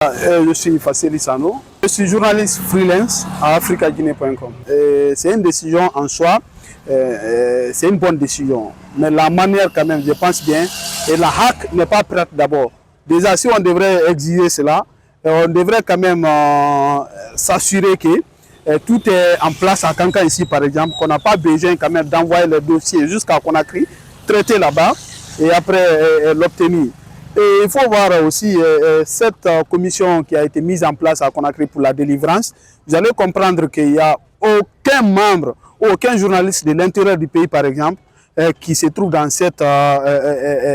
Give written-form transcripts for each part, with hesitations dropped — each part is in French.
Je suis Fasseli Sano. Je suis journaliste freelance à africaguinée.com. C'est une décision en soi, c'est une bonne décision. Mais la manière quand même, je pense bien, et la HAC n'est pas prête d'abord. Déjà, si on devrait exiger cela, on devrait quand même s'assurer que tout est en place à Kankan ici par exemple, qu'on n'a pas besoin quand même d'envoyer le dossier jusqu'à Conakry, traiter là-bas et après l'obtenir. Et il faut voir aussi cette commission qui a été mise en place à Conakry pour la délivrance. Vous allez comprendre qu'il n'y a aucun membre, aucun journaliste de l'intérieur du pays, par exemple, qui se trouve dans cette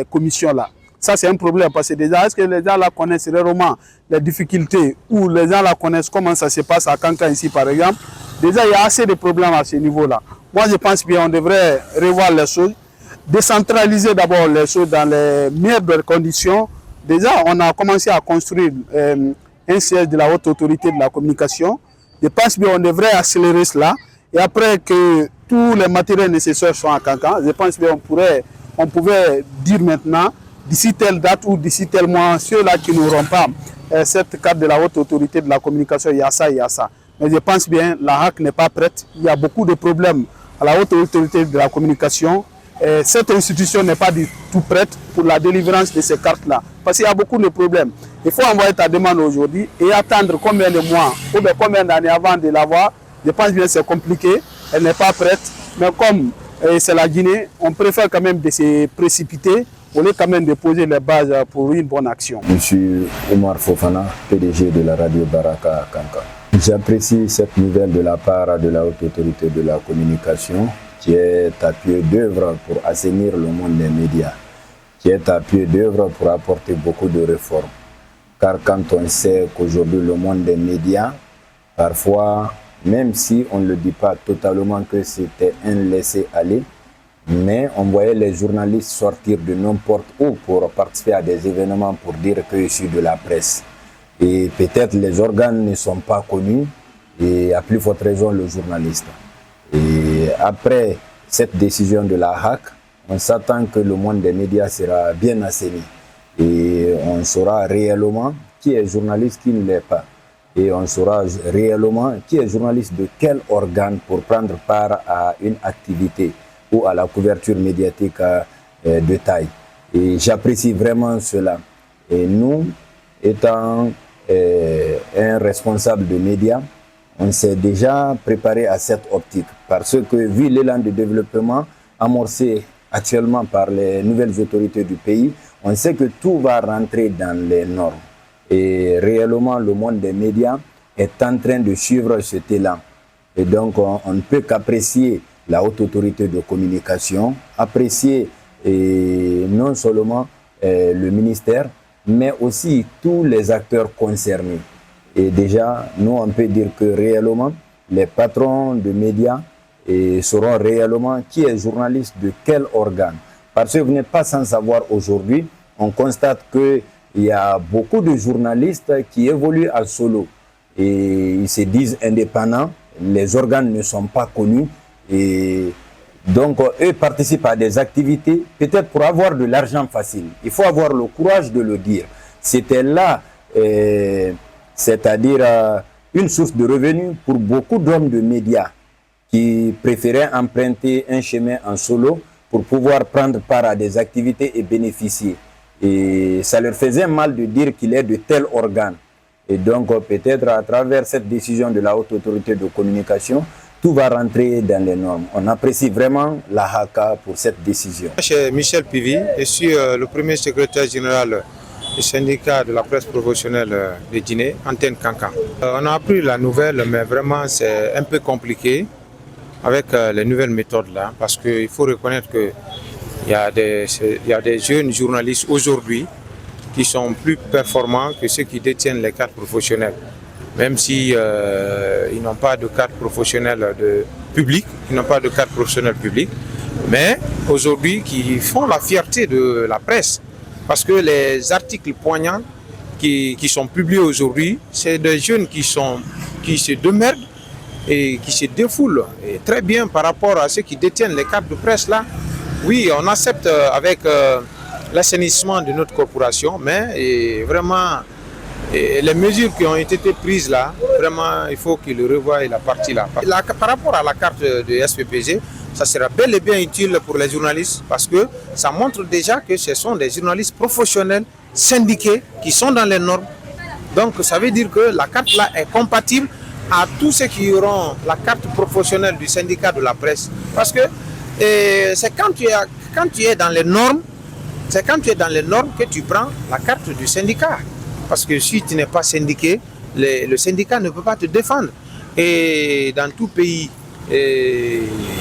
commission-là. Ça, c'est un problème parce que déjà, est-ce que les gens là connaissent réellement les difficultés ou les gens là connaissent comment ça se passe à Kankan ici, par exemple? Déjà, il y a assez de problèmes à ce niveau-là. Moi, je pense bien qu'on devrait revoir les choses. Décentraliser d'abord les choses dans les meilleures conditions. Déjà, on a commencé à construire un siège de la haute autorité de la communication. Je pense qu'on devrait accélérer cela. Et après que tous les matériels nécessaires soient à Kankan, je pense qu'on pouvait dire maintenant, d'ici telle date ou d'ici tel mois, ceux-là qui n'auront pas cette carte de la haute autorité de la communication, il y a ça, il y a ça. Mais je pense bien, la HAC n'est pas prête. Il y a beaucoup de problèmes à la haute autorité de la communication. Cette institution n'est pas du tout prête pour la délivrance de ces cartes-là. Parce qu'il y a beaucoup de problèmes. Il faut envoyer ta demande aujourd'hui et attendre combien de mois ou bien combien d'années avant de l'avoir. Je pense bien que c'est compliqué. Elle n'est pas prête. Mais comme c'est la Guinée, on préfère quand même de se précipiter au lieu quand même de poser les bases pour une bonne action. Je suis Omar Fofana, PDG de la radio Baraka à Kankan. J'apprécie cette nouvelle de la part de la haute autorité de la communication, qui est à pied d'œuvre pour assainir le monde des médias, qui est à pied d'œuvre pour apporter beaucoup de réformes. Car quand on sait qu'aujourd'hui le monde des médias, parfois, même si on ne le dit pas totalement que c'était un laisser-aller, mais on voyait les journalistes sortir de n'importe où pour participer à des événements pour dire que je suis de la presse. Et peut-être les organes ne sont pas connus, et à plus forte raison le journaliste. Et après cette décision de la HAC, on s'attend que le monde des médias sera bien assaini. Et on saura réellement qui est journaliste, qui ne l'est pas. Et on saura réellement qui est journaliste de quel organe pour prendre part à une activité ou à la couverture médiatique de taille. Et j'apprécie vraiment cela. Et nous, étant un responsable de médias, on s'est déjà préparé à cette optique parce que vu l'élan de développement amorcé actuellement par les nouvelles autorités du pays, on sait que tout va rentrer dans les normes. Et réellement, le monde des médias est en train de suivre cet élan. Et donc, on ne peut qu'apprécier la haute autorité de communication, apprécier non seulement le ministère, mais aussi tous les acteurs concernés. Et déjà, nous, on peut dire que réellement, les patrons de médias sauront réellement qui est journaliste de quel organe. Parce que vous n'êtes pas sans savoir aujourd'hui, on constate qu'il y a beaucoup de journalistes qui évoluent à solo. Et ils se disent indépendants, les organes ne sont pas connus. Et donc, eux participent à des activités, peut-être pour avoir de l'argent facile. Il faut avoir le courage de le dire. C'était là... c'est-à-dire une source de revenus pour beaucoup d'hommes de médias qui préféraient emprunter un chemin en solo pour pouvoir prendre part à des activités et bénéficier. Et ça leur faisait mal de dire qu'il est de tel organe. Et donc peut-être à travers cette décision de la haute autorité de communication, tout va rentrer dans les normes. On apprécie vraiment la HACA pour cette décision. Je suis Michel Pivi, je suis le premier secrétaire général du syndicat de la presse professionnelle de Guinée, Antenne Kankan. On a appris la nouvelle, mais vraiment c'est un peu compliqué avec les nouvelles méthodes là, parce qu'il faut reconnaître qu'il y a des jeunes journalistes aujourd'hui qui sont plus performants que ceux qui détiennent les cartes professionnelles. Même si ils n'ont pas de carte professionnelle publique, mais aujourd'hui qui font la fierté de la presse. Parce que les articles poignants qui sont publiés aujourd'hui, c'est des jeunes qui se démerdent et qui se défoulent et très bien par rapport à ceux qui détiennent les cartes de presse là. Oui, on accepte avec l'assainissement de notre corporation, mais vraiment Et les mesures qui ont été prises là, vraiment, il faut qu'ils revoient la partie là. Par rapport à la carte de SPPG, ça sera bel et bien utile pour les journalistes parce que ça montre déjà que ce sont des journalistes professionnels, syndiqués, qui sont dans les normes. Donc ça veut dire que la carte là est compatible à tous ceux qui auront la carte professionnelle du syndicat de la presse. Parce que c'est quand tu es dans les normes, que tu prends la carte du syndicat. Parce que si tu n'es pas syndiqué, le syndicat ne peut pas te défendre. Et dans tout pays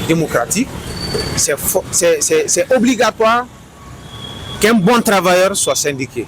démocratique, c'est obligatoire qu'un bon travailleur soit syndiqué.